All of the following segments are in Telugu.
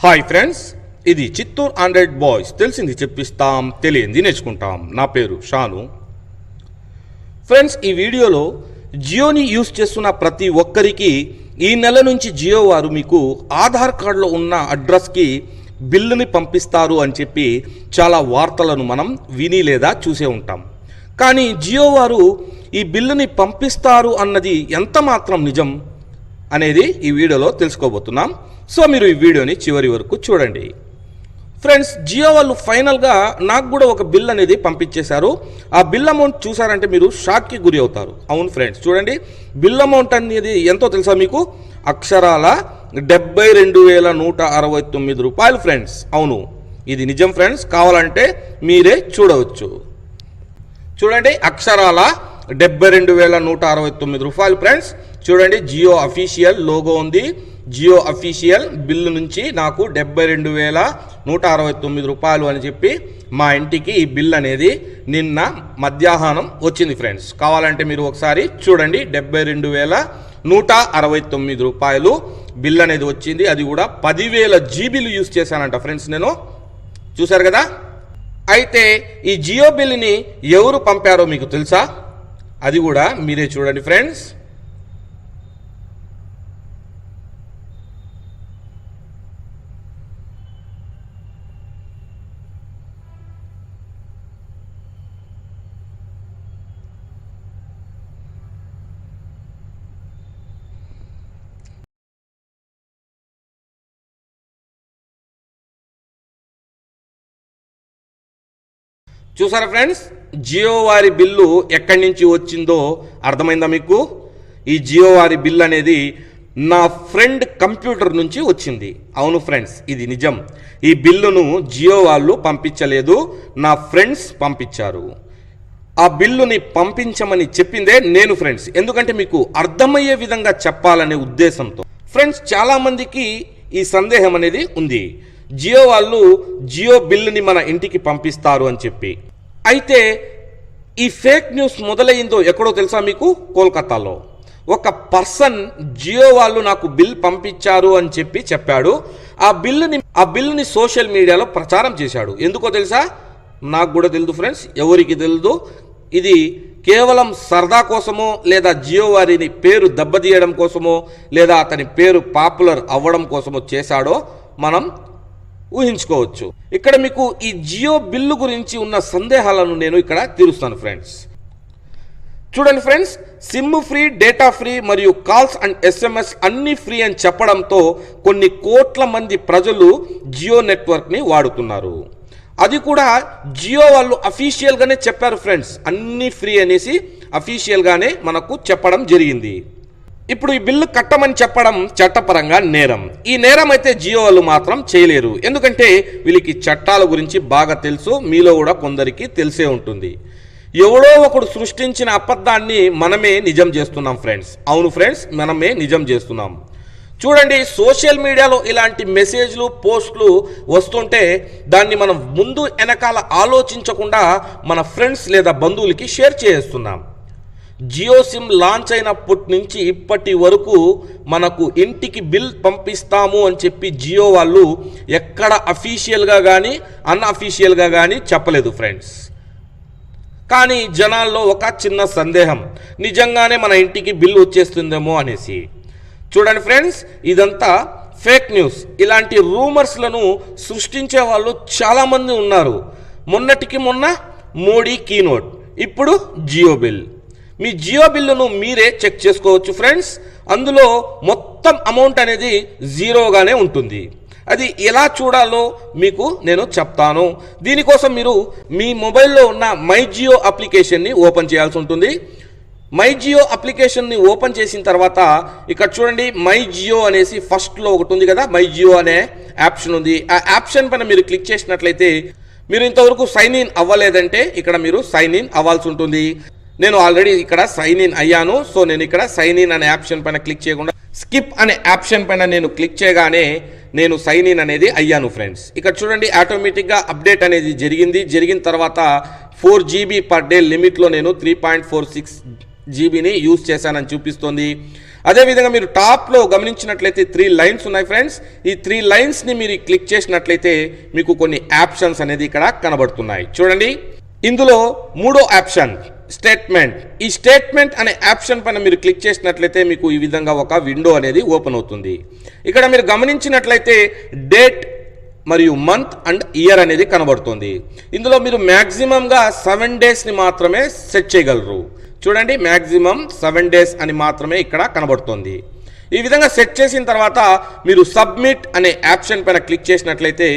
హాయ్ ఫ్రెండ్స్, ఇది చిత్తూరు ఆండ్రాయిడ్ బాయ్స్. తెలిసింది చెప్పిస్తాం, తెలియంది నేర్చుకుంటాం. నా పేరు షాను. ఫ్రెండ్స్, ఈ వీడియోలో జియోని యూస్ చేస్తున్న ప్రతి ఒక్కరికి ఈ నెల నుంచి జియో వారు మీకు ఆధార్ కార్డులో ఉన్న అడ్రస్కి బిల్లుని పంపిస్తారు అని చెప్పి చాలా వార్తలను మనం విని లేదా చూసే ఉంటాం. కానీ జియో వారు ఈ బిల్లుని పంపిస్తారు అన్నది ఎంత మాత్రం నిజం అనేది ఈ వీడియోలో తెలుసుకోబోతున్నాం. సో మీరు ఈ వీడియోని చివరి వరకు చూడండి. ఫ్రెండ్స్, జియో వాళ్ళు ఫైనల్గా నాకు కూడా ఒక బిల్ అనేది పంపించేశారు. ఆ బిల్ అమౌంట్ చూసారంటే మీరు షాక్కి గురి అవుతారు. అవును ఫ్రెండ్స్, చూడండి, బిల్ అమౌంట్ అనేది ఎంతో తెలుసా మీకు? అక్షరాల 72,169 రూపాయలు ఫ్రెండ్స్. అవును, ఇది నిజం ఫ్రెండ్స్. కావాలంటే మీరే చూడవచ్చు. చూడండి, అక్షరాల 72,169 రూపాయలు ఫ్రెండ్స్. చూడండి, జియో అఫీషియల్ లోగో ఉంది. జియో అఫీషియల్ బిల్లు నుంచి నాకు 72,169 రూపాయలు అని చెప్పి మా ఇంటికి ఈ బిల్ అనేది నిన్న మధ్యాహ్నం వచ్చింది ఫ్రెండ్స్. కావాలంటే మీరు ఒకసారి చూడండి, 72,169 రూపాయలు బిల్ అనేది వచ్చింది. అది కూడా 10,000 జీబీలు యూజ్ చేశానంట ఫ్రెండ్స్ నేను. చూశారు కదా. అయితే ఈ జియో బిల్ని ఎవరు పంపారో మీకు తెలుసా? అది కూడా మీరే చూడండి ఫ్రెండ్స్. చూసారా ఫ్రెండ్స్, జియో వారి బిల్లు ఎక్కడి నుంచి వచ్చిందో అర్థమైందా మీకు? ఈ జియో వారి బిల్ అనేది నా ఫ్రెండ్ కంప్యూటర్ నుంచి వచ్చింది. అవును ఫ్రెండ్స్, ఇది నిజం. ఈ బిల్లును జియో వాళ్ళు పంపించలేదు, నా ఫ్రెండ్స్ పంపించారు. ఆ బిల్లుని పంపించమని చెప్పిందే నేను ఫ్రెండ్స్. ఎందుకంటే మీకు అర్థమయ్యే విధంగా చెప్పాలనే ఉద్దేశంతో. ఫ్రెండ్స్, చాలామందికి ఈ సందేహం అనేది ఉంది, జియో వాళ్ళు జియో బిల్లుని మన ఇంటికి పంపిస్తారు అని చెప్పి. అయితే ఈ ఫేక్ న్యూస్ మొదలైందో ఎక్కడో తెలుసా మీకు? కోల్కతాలో ఒక పర్సన్ జియో వాళ్ళు నాకు బిల్ పంపించారు అని చెప్పి చెప్పాడు. ఆ బిల్లుని సోషల్ మీడియాలో ప్రచారం చేశాడు. ఎందుకో తెలుసా? నాకు కూడా తెలియదు ఫ్రెండ్స్, ఎవరికి తెలియదు. ఇది కేవలం సరదా కోసమో, లేదా జియో వారిని పేరు దెబ్బతీయడం కోసమో, లేదా అతని పేరు పాపులర్ అవ్వడం కోసమో చేశాడో మనం ఊహించుకోవచ్చు. ఇక్కడ మీకు ఈ జియో బిల్లు గురించి ఉన్న సందేహాలను నేను ఇక్కడ తీరుస్తాను ఫ్రెండ్స్. చూడండి friends, SIM free, data free మరియు కాల్స్ అండ్ SMS అన్నీ ఫ్రీ అని చెప్పడంతో కొన్ని కోట్ల మంది ప్రజలు జియో నెట్వర్క్ని వాడుతున్నారు. అది కూడా జియో వాళ్ళు అఫీషియల్గానే చెప్పారు ఫ్రెండ్స్. అన్నీ ఫ్రీ అనేసి అఫీషియల్గానే మనకు చెప్పడం జరిగింది. ఇప్పుడు ఈ బిల్లు కట్టమని చెప్పడం చట్టపరంగా నేరం. ఈ నేరం అయితే జియో వాళ్ళు మాత్రం చేయలేరు. ఎందుకంటే వీళ్ళకి చట్టాల గురించి బాగా తెలుసు. మీలో కూడా కొందరికి తెలిసే ఉంటుంది. ఎవడో ఒకడు సృష్టించిన అబద్ధాన్ని మనమే నిజం చేస్తున్నాం ఫ్రెండ్స్. అవును ఫ్రెండ్స్, మనమే నిజం చేస్తున్నాం. చూడండి, సోషల్ మీడియాలో ఇలాంటి మెసేజ్లు, పోస్టులు వస్తుంటే దాన్ని మనం ముందు వెనకాల ఆలోచించకుండా మన ఫ్రెండ్స్ లేదా బంధువులకి షేర్ చేస్తున్నాం. జియో సిమ్ లాంచ్ అయినప్పటి నుంచి ఇప్పటి వరకు మనకు ఇంటికి బిల్ పంపిస్తాము అని చెప్పి జియో వాళ్ళు ఎక్కడ అఫీషియల్గా కానీ అన్అఫీషియల్గా కానీ చెప్పలేదు ఫ్రెండ్స్. కానీ జనాల్లో ఒక చిన్న సందేహం, నిజంగానే మన ఇంటికి బిల్ వచ్చేస్తుందేమో అనేసి. చూడండి ఫ్రెండ్స్, ఇదంతా ఫేక్ న్యూస్. ఇలాంటి రూమర్స్లను సృష్టించే వాళ్ళు చాలామంది ఉన్నారు. మొన్నటికి మొన్న మోడీ కీనోట్, ఇప్పుడు జియో బిల్. మీ జియో బిల్లును మీరే చెక్ చేసుకోవచ్చు ఫ్రెండ్స్. అందులో మొత్తం అమౌంట్ అనేది జీరోగానే ఉంటుంది. అది ఎలా చూడాలో మీకు నేను చెప్తాను. దీనికోసం మీరు మీ మొబైల్లో ఉన్న మై జియో అప్లికేషన్ని ఓపెన్ చేయాల్సి ఉంటుంది. మై జియో అప్లికేషన్ని ఓపెన్ చేసిన తర్వాత ఇక్కడ చూడండి, మై జియో అనేసి ఫస్ట్లో ఒకటి ఉంది కదా, మై జియో అనే ఆప్షన్ ఉంది. ఆ ఆప్షన్ పైన మీరు క్లిక్ చేసినట్లయితే మీరు ఇంతవరకు సైన్ ఇన్ అవ్వలేదంటే ఇక్కడ మీరు సైన్ ఇన్ అవ్వాల్సి ఉంటుంది. నేను ఆల్రెడీ ఇక్కడ సైన్ ఇన్ అయ్యాను. సో నేను ఇక్కడ సైన్ ఇన్ అనే ఆప్షన్ పైన క్లిక్ చేయకుండా స్కిప్ అనే ఆప్షన్ పైన నేను క్లిక్ చేయగానే నేను సైన్ ఇన్ అనేది అయ్యాను ఫ్రెండ్స్. ఇక్కడ చూడండి, ఆటోమేటిక్గా అప్డేట్ అనేది జరిగిన తర్వాత 4 GB పర్ డే లిమిట్లో నేను 3.46 జీబీని యూజ్ చేశానని చూపిస్తోంది. అదేవిధంగా మీరు టాప్లో గమనించినట్లయితే 3 లైన్స్ ఉన్నాయి ఫ్రెండ్స్. ఈ 3 లైన్స్ని మీరు క్లిక్ చేసినట్లయితే మీకు కొన్ని ఆప్షన్స్ అనేది ఇక్కడ కనబడుతున్నాయి. చూడండి, ఇందులో 3వ ఆప్షన్ స్టేట్మెంట్. ఈ స్టేట్మెంట్ అనే ఆప్షన్ పైన మీరు క్లిక్ చేసినట్లయితే మీకు ఈ విధంగా ఒక విండో అనేది ఓపెన్ అవుతుంది. ఇక్కడ మీరు గమనించినట్లయితే డేట్ మరియు మంత్ అండ్ ఇయర్ అనేది కనబడుతుంది. ఇందులో మీరు మ్యాక్సిమంగా 7 డేస్ని మాత్రమే సెట్ చేయగలరు. చూడండి, మ్యాక్సిమం 7 డేస్ అని మాత్రమే ఇక్కడ కనబడుతుంది. ఈ విధంగా సెట్ చేసిన తర్వాత మీరు సబ్మిట్ అనే ఆప్షన్ పైన క్లిక్ చేసినట్లయితే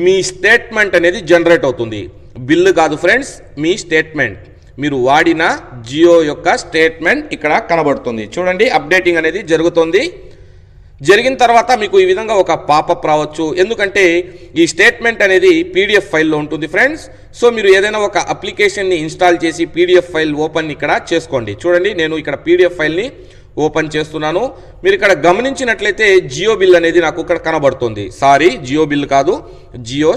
మీ స్టేట్మెంట్ అనేది జనరేట్ అవుతుంది. బిల్లు కాదు ఫ్రెండ్స్, మీ స్టేట్మెంట్, మీరు వాడిన జియో యొక్క స్టేట్మెంట్ ఇక్కడ కనబడుతుంది. చూడండి, అప్డేటింగ్ అనేది జరుగుతుంది. జరిగిన తర్వాత మీకు ఈ విధంగా ఒక పాపప్ రావచ్చు. ఎందుకంటే ఈ స్టేట్మెంట్ అనేది పీడిఎఫ్ ఫైల్లో ఉంటుంది ఫ్రెండ్స్. సో మీరు ఏదైనా ఒక అప్లికేషన్ని ఇన్స్టాల్ చేసి పీడిఎఫ్ ఫైల్ ఓపెన్ ఇక్కడ చేసుకోండి. చూడండి, నేను ఇక్కడ పీడిఎఫ్ ఫైల్ని ఓపెన్ చేస్తున్నాను. మీరు ఇక్కడ గమనించినట్లయితే జియో బిల్ అనేది నాకు ఇక్కడ కనబడుతుంది. సారీ, జియో బిల్ కాదు, జియో